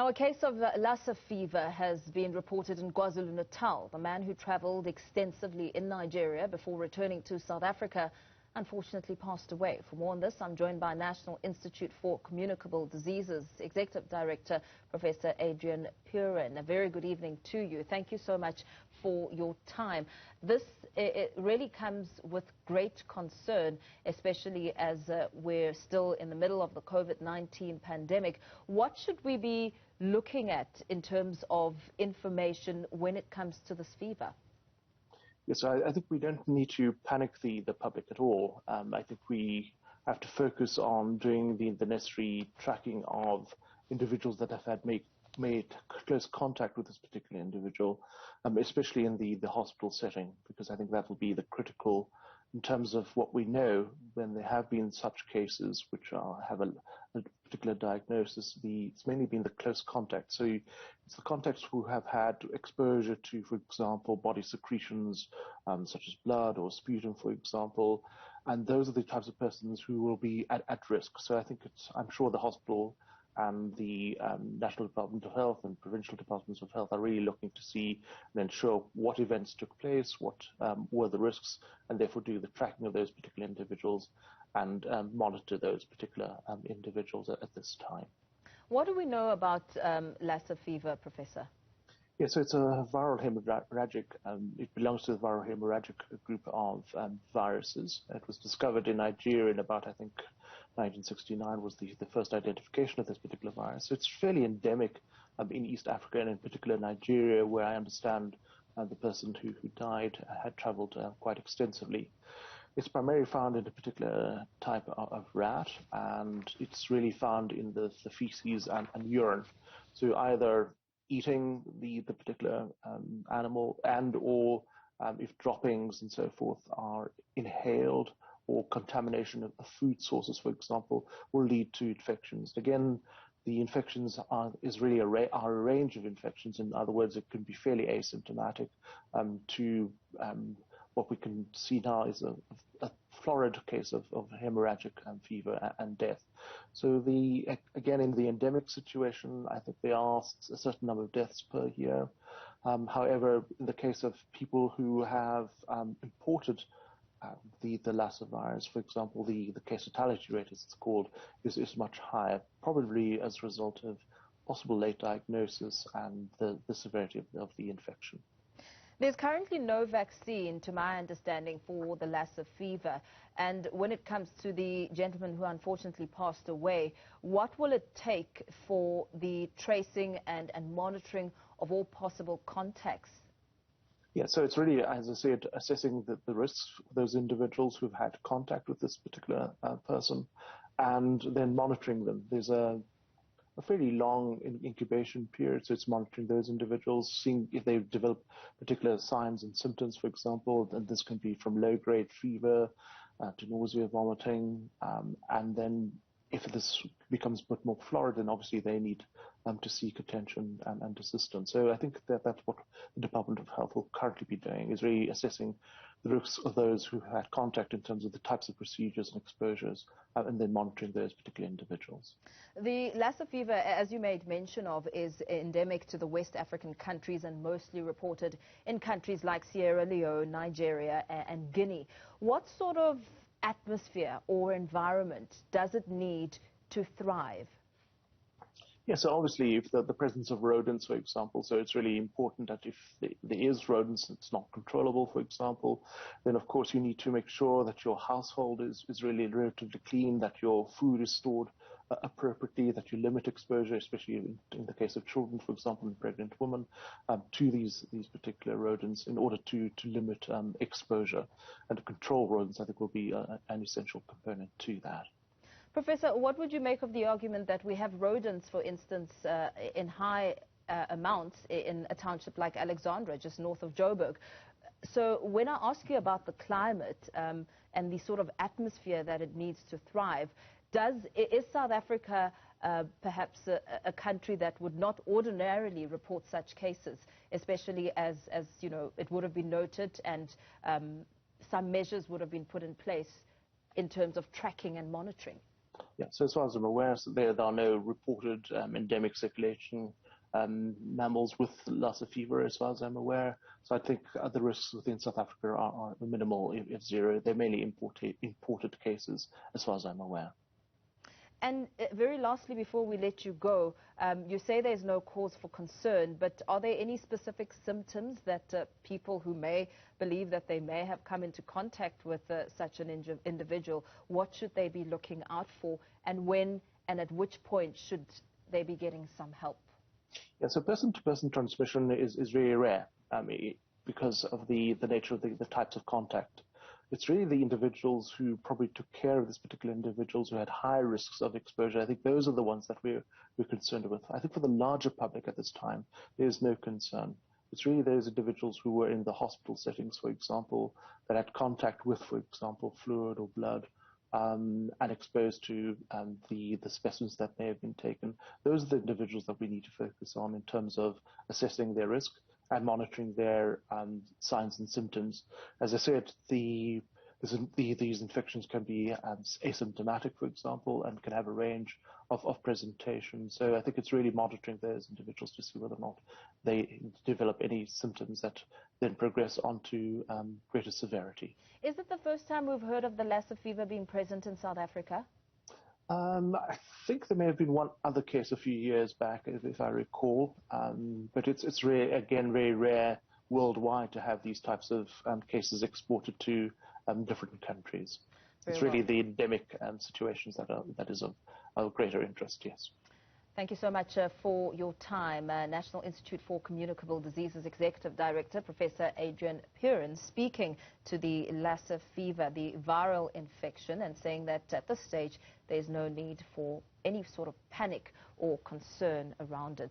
Now, a case of Lassa Fever has been reported in KwaZulu-Natal. The man who travelled extensively in Nigeria before returning to South Africa unfortunately passed away. For more on this, I'm joined by National Institute for Communicable Diseases Executive Director, Professor Adrian Puren. A very good evening to you. Thank you so much for your time. This it really comes with great concern, especially as we're still in the middle of the COVID-19 pandemic. What should we be looking at in terms of information when it comes to this fever? Yes, I think we don't need to panic the public at all. I think we have to focus on doing the necessary tracking of individuals that have made close contact with this particular individual, especially in the hospital setting, because I think that will be the critical in terms of what we know when there have been such cases which have a particular diagnosis. It's mainly been the close contact. So it's the contacts who have had exposure to, for example, body secretions such as blood or sputum, for example, and those are the types of persons who will be at risk. So I think I'm sure the hospital and the National Department of Health and provincial departments of health are really looking to see and ensure what events took place, what were the risks, and therefore do the tracking of those particular individuals and monitor those particular individuals at this time. What do we know about Lassa fever, Professor? Yeah, so it's a viral hemorrhagic, it belongs to the viral hemorrhagic group of viruses. It was discovered in Nigeria in about, I think, 1969 was the first identification of this particular virus. So it's fairly endemic in East Africa and in particular Nigeria, where I understand the person who died had traveled quite extensively. It's primarily found in a particular type of rat, and it's really found in the feces and urine. So either eating the particular animal and or if droppings and so forth are inhaled or contamination of food sources, for example, will lead to infections. Again, the infections are a range of infections. In other words, it can be fairly asymptomatic to what we can see now is a florid case of hemorrhagic fever and death. So again, in the endemic situation, I think there are a certain number of deaths per year. However, in the case of people who have imported the Lassa virus, for example, the case fatality rate, as it's called, is much higher, probably as a result of possible late diagnosis and the severity of the infection. There's currently no vaccine, to my understanding, for the Lassa fever. And when it comes to the gentleman who unfortunately passed away, what will it take for the tracing and monitoring of all possible contacts? Yeah, so it's really, as I said, assessing the risks for those individuals who've had contact with this particular person and then monitoring them. There's a fairly long incubation period, so it's monitoring those individuals, seeing if they've developed particular signs and symptoms, for example, and this can be from low-grade fever to nausea, vomiting, and then if this becomes a bit more florid, then obviously they need to seek attention and assistance. So I think that's what the Department of Health will currently be doing, is really assessing the risks of those who had contact in terms of the types of procedures and exposures, and then monitoring those particular individuals. The Lassa fever, as you made mention of, is endemic to the West African countries and mostly reported in countries like Sierra Leone, Nigeria, and Guinea. What sort of atmosphere or environment does it need to thrive? Yes, so obviously if the presence of rodents, for example, so it's really important that if there is rodents, it's not controllable, for example, then of course you need to make sure that your household is really relatively clean, that your food is stored appropriately, that you limit exposure, especially in the case of children, for example, and pregnant women, to these particular rodents in order to limit exposure. And to control rodents, I think, will be an essential component to that. Professor, what would you make of the argument that we have rodents, for instance, in high amounts in a township like Alexandra, just north of Joburg? So when I ask you about the climate and the sort of atmosphere that it needs to thrive, is South Africa perhaps a country that would not ordinarily report such cases, especially as you know, it would have been noted and some measures would have been put in place in terms of tracking and monitoring? Yeah, so as far as I'm aware, there are no reported endemic circulation mammals with Lassa fever, as far as I'm aware. So I think the risks within South Africa are minimal, if zero. They're mainly imported cases, as far as I'm aware. And very lastly, before we let you go, you say there's no cause for concern, but are there any specific symptoms that people who may believe that they may have come into contact with such an individual, what should they be looking out for, and when and at which point should they be getting some help? Yeah, so person-to-person transmission is very rare because of the nature of the types of contact. It's really the individuals who probably took care of this particular individuals who had high risks of exposure. I think those are the ones that we're concerned with. I think for the larger public at this time, there's no concern. It's really those individuals who were in the hospital settings, for example, that had contact with, for example, fluid or blood, and exposed to the specimens that may have been taken. Those are the individuals that we need to focus on in terms of assessing their risk and monitoring their signs and symptoms. As I said, these infections can be asymptomatic, for example, and can have a range of presentations. So I think it's really monitoring those individuals to see whether or not they develop any symptoms that then progress on to greater severity. Is it the first time we've heard of the Lassa fever being present in South Africa? I think there may have been one other case a few years back, if I recall, but it's rare, again, very rare worldwide to have these types of cases exported to different countries. It's really the endemic situations that is of greater interest, yes. Thank you so much for your time. National Institute for Communicable Diseases Executive Director, Professor Adrian Puren, speaking to the Lassa fever, the viral infection, and saying that at this stage there's no need for any sort of panic or concern around it.